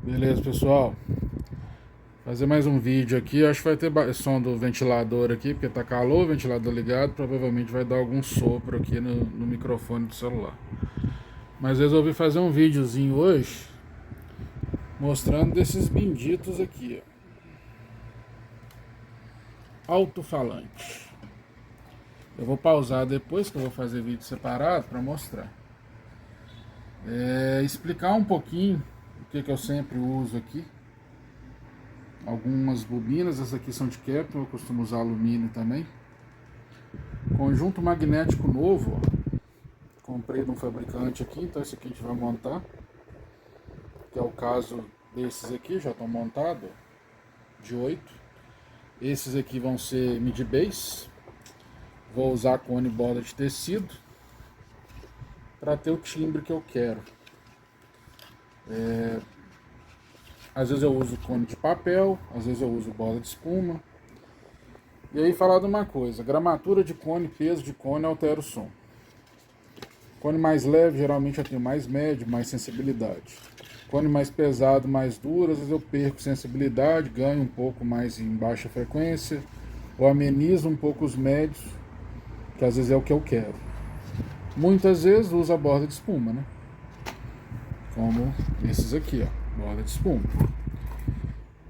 Beleza, pessoal. Fazer mais um vídeo aqui. Acho que vai ter som do ventilador aqui, porque tá calor, ventilador ligado. Provavelmente vai dar algum sopro aqui no microfone do celular. Mas resolvi fazer um videozinho hoje mostrando desses benditos aqui, ó. Alto-falante. Eu vou pausar depois que eu vou fazer vídeo separado para mostrar. Explicar um pouquinho o que eu sempre uso aqui. Algumas bobinas, essas aqui são de Kepler, eu costumo usar alumínio também. Conjunto magnético novo, ó. Comprei de um fabricante aqui, então esse aqui a gente vai montar. Que é o caso desses aqui, já estão montados, de 8. Esses aqui vão ser mid-base. Vou usar cone borda de tecido para ter o timbre que eu quero. Às vezes eu uso cone de papel, às vezes eu uso borda de espuma. E aí falar de uma coisa, gramatura de cone, peso de cone altera o som. Cone mais leve, geralmente eu tenho mais médio, mais sensibilidade. Cone mais pesado, mais duro, às vezes eu perco sensibilidade, ganho um pouco mais em baixa frequência, ou amenizo um pouco os médios, que às vezes é o que eu quero. Muitas vezes uso a borda de espuma, né? Como esses aqui, ó, borda de espuma.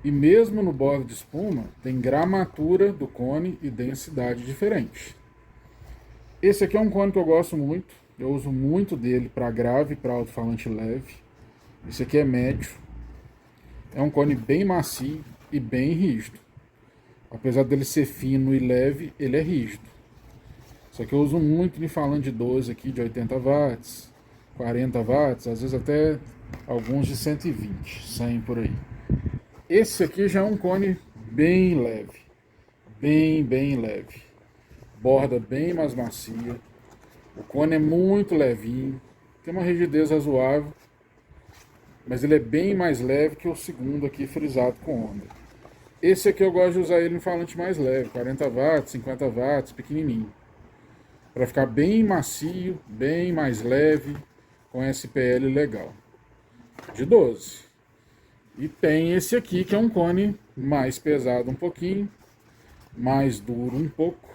E mesmo no borda de espuma, tem gramatura do cone e densidade diferente. Esse aqui é um cone que eu gosto muito, eu uso muito dele para grave e para alto-falante leve. Esse aqui é médio, é um cone bem macio e bem rígido. Apesar dele ser fino e leve, ele é rígido. Isso aqui eu uso muito em falante de 12 aqui, de 80 watts, 40 watts, às vezes até alguns de 120, 100 por aí. Esse aqui já é um cone bem leve, bem leve. Borda bem mais macia. O cone é muito levinho, tem uma rigidez razoável, mas ele é bem mais leve que o segundo aqui frisado com onda. Esse aqui eu gosto de usar ele em falante mais leve, 40 watts, 50 watts, pequenininho. Para ficar bem macio, bem mais leve, com SPL legal. De 12. E tem esse aqui que é um cone mais pesado um pouquinho, mais duro um pouco.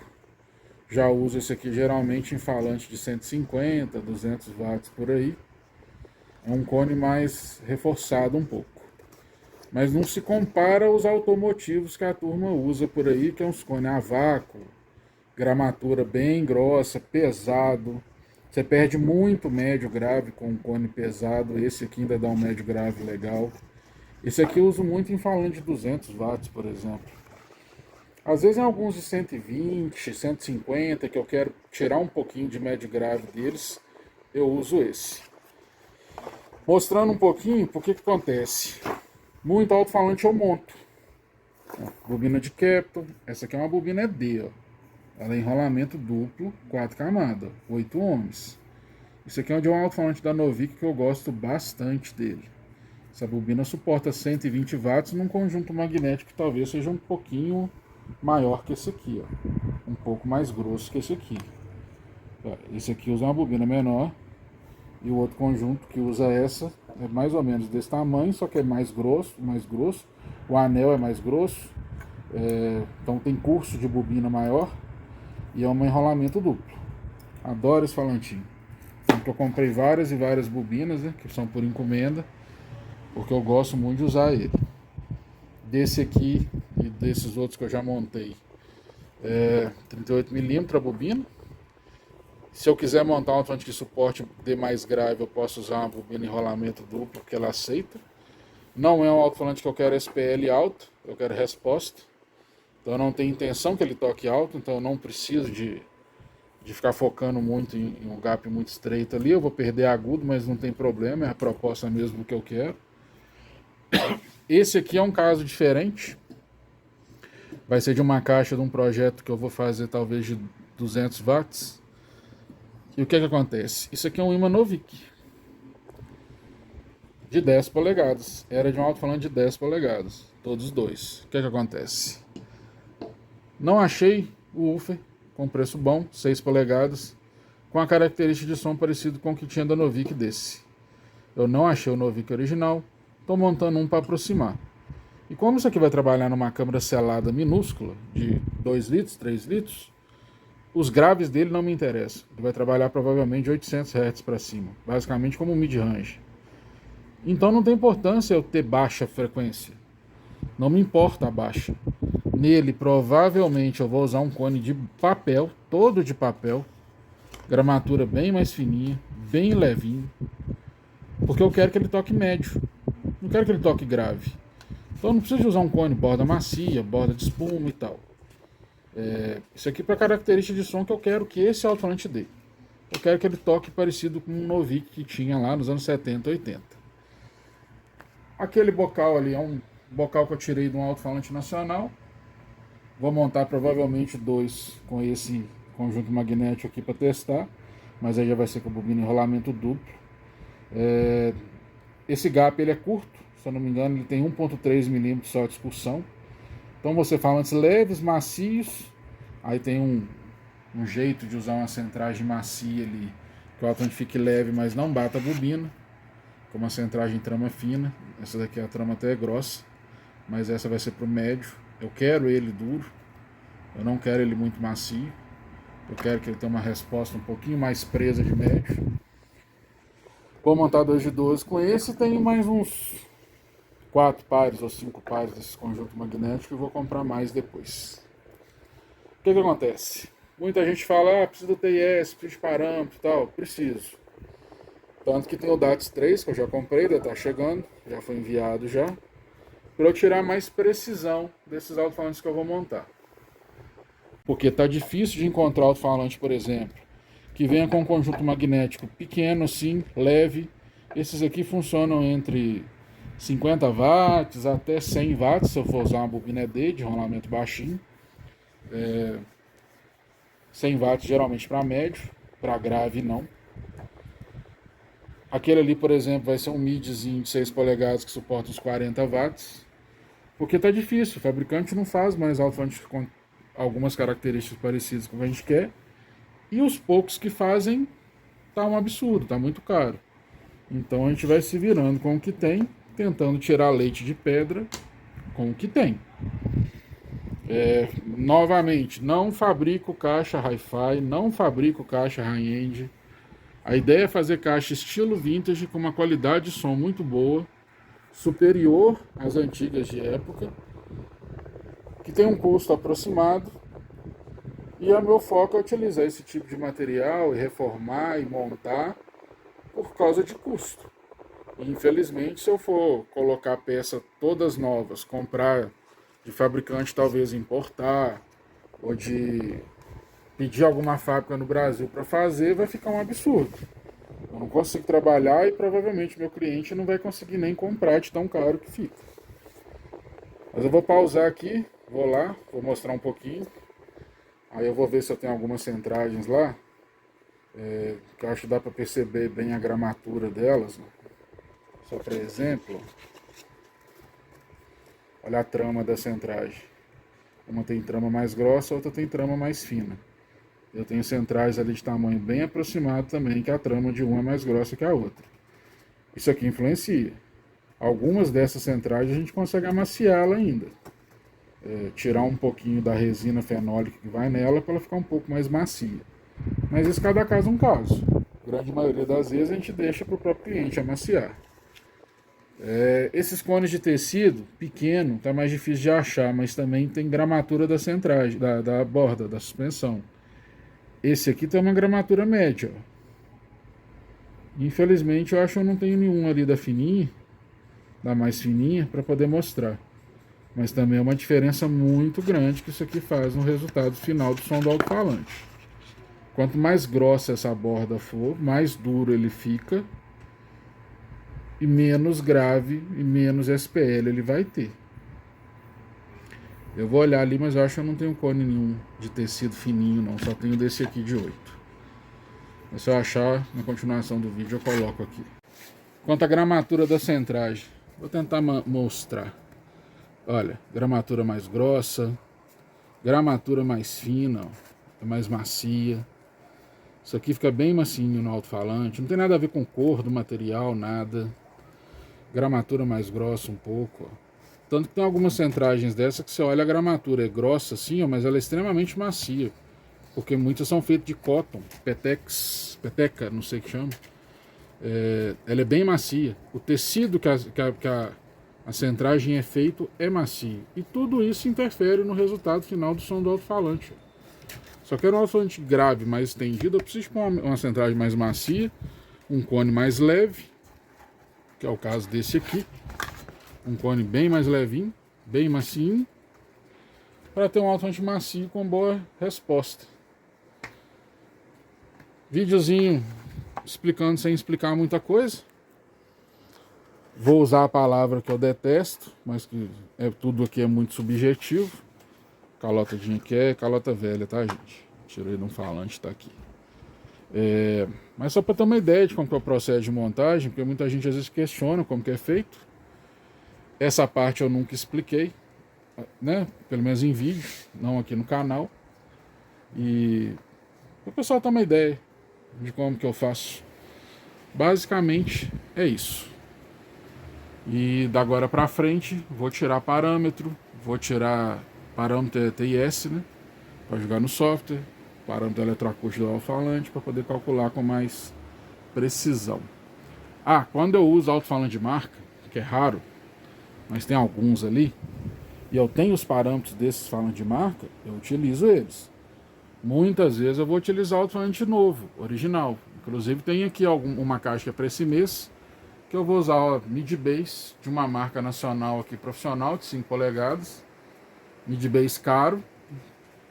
Já uso esse aqui geralmente em falante de 150, 200 watts por aí. É um cone mais reforçado um pouco. Mas não se compara aos automotivos que a turma usa por aí, que é uns cones a vácuo, gramatura bem grossa, pesado. Você perde muito médio grave com um cone pesado. Esse aqui ainda dá um médio grave legal. Esse aqui eu uso muito em falante de 200 watts, por exemplo. Às vezes em alguns de 120, 150, que eu quero tirar um pouquinho de médio grave deles, eu uso esse. Mostrando um pouquinho, por que acontece. Muito alto-falante eu monto. Bobina de Kepler, essa aqui é uma bobina D, ó. Ela é enrolamento duplo, 4 camadas, 8 ohms. Isso aqui é de um alto-falante da Novik que eu gosto bastante dele. Essa bobina suporta 120 watts num conjunto magnético que talvez seja um pouquinho maior que esse aqui, ó. Um pouco mais grosso que esse aqui. Esse aqui usa uma bobina menor e o outro conjunto que usa essa é mais ou menos desse tamanho, só que é mais grosso, O anel é mais grosso, então tem curso de bobina maior e é um enrolamento duplo. Adoro esse falantinho. Então eu comprei várias e várias bobinas, né, que são por encomenda, porque eu gosto muito de usar ele. Desse aqui e desses outros que eu já montei, 38mm a bobina. Se eu quiser montar um alto-falante que suporte D mais grave, eu posso usar uma bobina enrolamento duplo, que ela aceita. Não é um alto-falante que eu quero SPL alto, eu quero resposta. Então eu não tenho intenção que ele toque alto, então eu não preciso de ficar focando muito em um gap muito estreito ali. Eu vou perder agudo, mas não tem problema, é a proposta mesmo que eu quero. Esse aqui é um caso diferente. Vai ser de uma caixa de um projeto que eu vou fazer talvez de 200 watts. E o que acontece? Isso aqui é um imã Novik de 10 polegadas. Era de um alto-falante de 10 polegadas. Todos os dois. O que acontece? Não achei o woofer com preço bom, 6 polegadas, com a característica de som parecido com o que tinha da Novik desse. Eu não achei o Novik original, estou montando um para aproximar. E como isso aqui vai trabalhar numa câmara selada minúscula, de 2 litros, 3 litros, os graves dele não me interessam. Ele vai trabalhar provavelmente de 800 Hz para cima, basicamente como um mid-range. Então não tem importância eu ter baixa frequência. Não me importa a baixa. Nele provavelmente eu vou usar um cone de papel, todo de papel, gramatura bem mais fininha, bem levinho, porque eu quero que ele toque médio, não quero que ele toque grave. Então não preciso de usar um cone borda macia, borda de espuma e tal. Isso aqui para característica de som que eu quero que esse alto-falante dê. Eu quero que ele toque parecido com um Novik que tinha lá nos anos 70, 80. Aquele bocal ali é um bocal que eu tirei de um alto-falante nacional. Vou montar provavelmente 2 com esse conjunto magnético aqui para testar, mas aí já vai ser com bobina enrolamento duplo. Esse gap ele é curto, se eu não me engano ele tem 1.3 mm só de discussão. Então você falantes leves, macios, aí tem um jeito de usar uma centragem macia ali, que o alto-falante fique leve, mas não bata a bobina, com uma centragem trama fina. Essa daqui a trama até é grossa, mas essa vai ser para o médio. Eu quero ele duro, eu não quero ele muito macio, eu quero que ele tenha uma resposta um pouquinho mais presa de médio. Vou montar 2 de 12 com esse, tem mais uns 4 pares ou 5 pares desse conjunto magnético e vou comprar mais depois. O que acontece? Muita gente fala, precisa do TIS, precisa de parâmetro e tal. Preciso. Tanto que tem o DATS 3, que eu já comprei, deve estar chegando, já foi enviado já, para eu tirar mais precisão desses alto-falantes que eu vou montar. Porque tá difícil de encontrar alto-falante, por exemplo, que venha com um conjunto magnético pequeno assim, leve. Esses aqui funcionam entre 50 watts até 100 watts, se eu for usar uma bobina ED de rolamento baixinho. 100 watts geralmente para médio, para grave não. Aquele ali, por exemplo, vai ser um midzinho de 6 polegadas que suporta uns 40 watts. Porque tá difícil, o fabricante não faz mais alto-falante com algumas características parecidas com o que a gente quer. E os poucos que fazem, tá um absurdo, tá muito caro. Então a gente vai se virando com o que tem, tentando tirar leite de pedra com o que tem. Novamente, não fabrico caixa hi-fi, não fabrico caixa high-end. A ideia é fazer caixa estilo vintage com uma qualidade de som muito boa, superior às antigas de época, que tem um custo aproximado. E o meu foco é utilizar esse tipo de material e reformar e montar por causa de custo. E, infelizmente, se eu for colocar peças todas novas, comprar de fabricante, talvez importar, ou de pedir alguma fábrica no Brasil para fazer, vai ficar um absurdo. Eu não consigo trabalhar e provavelmente meu cliente não vai conseguir nem comprar de tão caro que fica. Mas eu vou pausar aqui, vou lá, vou mostrar um pouquinho. Aí eu vou ver se eu tenho algumas centragens lá, que eu acho que dá para perceber bem a gramatura delas. Né? Só para exemplo, olha a trama da centragem. Uma tem trama mais grossa, a outra tem trama mais fina. Eu tenho centrais ali de tamanho bem aproximado também, que a trama de uma é mais grossa que a outra. Isso aqui influencia. Algumas dessas centrais a gente consegue amaciá-la ainda. Tirar um pouquinho da resina fenólica que vai nela para ela ficar um pouco mais macia. Mas isso cada caso é um caso. A grande maioria das vezes a gente deixa para o próprio cliente amaciar. Esses cones de tecido pequeno está mais difícil de achar, mas também tem gramatura da centragem, da borda, da suspensão. Esse aqui tem uma gramatura média. Ó. Infelizmente eu acho que eu não tenho nenhum ali da fininha, da mais fininha, para poder mostrar. Mas também é uma diferença muito grande que isso aqui faz no resultado final do som do alto-falante. Quanto mais grossa essa borda for, mais duro ele fica e menos grave e menos SPL ele vai ter. Eu vou olhar ali, mas eu acho que eu não tenho cone nenhum de tecido fininho não, só tenho desse aqui de 8. Mas se eu achar, na continuação do vídeo eu coloco aqui. Quanto à gramatura da centragem, vou tentar mostrar. Olha, gramatura mais grossa, gramatura mais fina, ó, mais macia. Isso aqui fica bem macinho no alto-falante, não tem nada a ver com cor do material, nada. gramatura mais grossa um pouco, ó. Tanto que tem algumas centragens dessa que você olha a gramatura, é grossa assim, ó, mas ela é extremamente macia. Porque muitas são feitas de cotton, peteca, não sei o que chama. Ela é bem macia. O tecido a centragem é feito é macio. E tudo isso interfere no resultado final do som do alto-falante. Só que um alto-falante grave, mais estendido, eu preciso de uma centragem mais macia, um cone mais leve, que é o caso desse aqui. Um cone bem mais levinho, bem macio, para ter um alto-falante macio com boa resposta. Videozinho explicando sem explicar muita coisa. Vou usar a palavra que eu detesto, mas que tudo aqui é muito subjetivo. Calota de Inqué, calota velha, tá, gente? Tirei de um falante, tá aqui. Mas só para ter uma ideia de como que é o processo de montagem, porque muita gente às vezes questiona como que é feito. Essa parte eu nunca expliquei, né? Pelo menos em vídeo, não aqui no canal. E o pessoal ter uma ideia de como que eu faço. Basicamente é isso. E da agora para frente vou tirar parâmetro TIS, né, para jogar no software, parâmetro eletroacústico do alto-falante para poder calcular com mais precisão. Quando eu uso alto-falante de marca, que é raro, mas tem alguns ali, e eu tenho os parâmetros desses falantes de marca, eu utilizo eles. Muitas vezes eu vou utilizar o alto-falante novo, original. Inclusive tem aqui uma caixa que é para esse mês, que eu vou usar o mid-bass de uma marca nacional aqui profissional, de 5 polegadas. Mid-bass caro,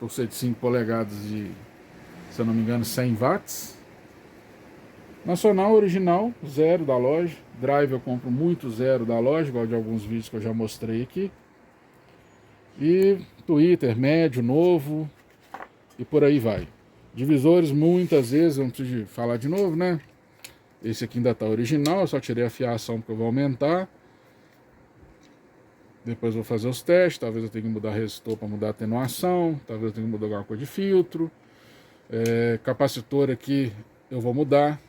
por ser de 5 polegadas de, se eu não me engano, 100 watts. Nacional, original, zero da loja. Drive eu compro muito zero da loja, igual de alguns vídeos que eu já mostrei aqui. E Twitter, médio, novo, e por aí vai. Divisores, muitas vezes, eu não preciso falar de novo, né? Esse aqui ainda está original, eu só tirei a fiação porque eu vou aumentar. Depois eu vou fazer os testes, talvez eu tenha que mudar resistor para mudar a atenuação, talvez eu tenha que mudar alguma coisa de filtro. Capacitor aqui eu vou mudar,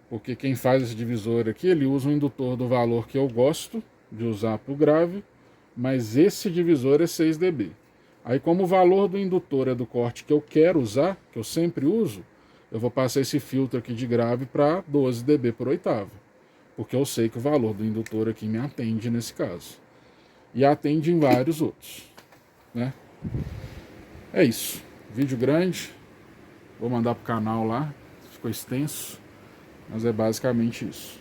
porque quem faz esse divisor aqui, ele usa um indutor do valor que eu gosto de usar para o grave, mas esse divisor é 6 dB. Aí como o valor do indutor é do corte que eu quero usar, que eu sempre uso, eu vou passar esse filtro aqui de grave para 12 dB por oitava, porque eu sei que o valor do indutor aqui me atende nesse caso. E atende em vários outros, né? É isso. Vídeo grande. Vou mandar pro canal lá. Ficou extenso. Mas é basicamente isso.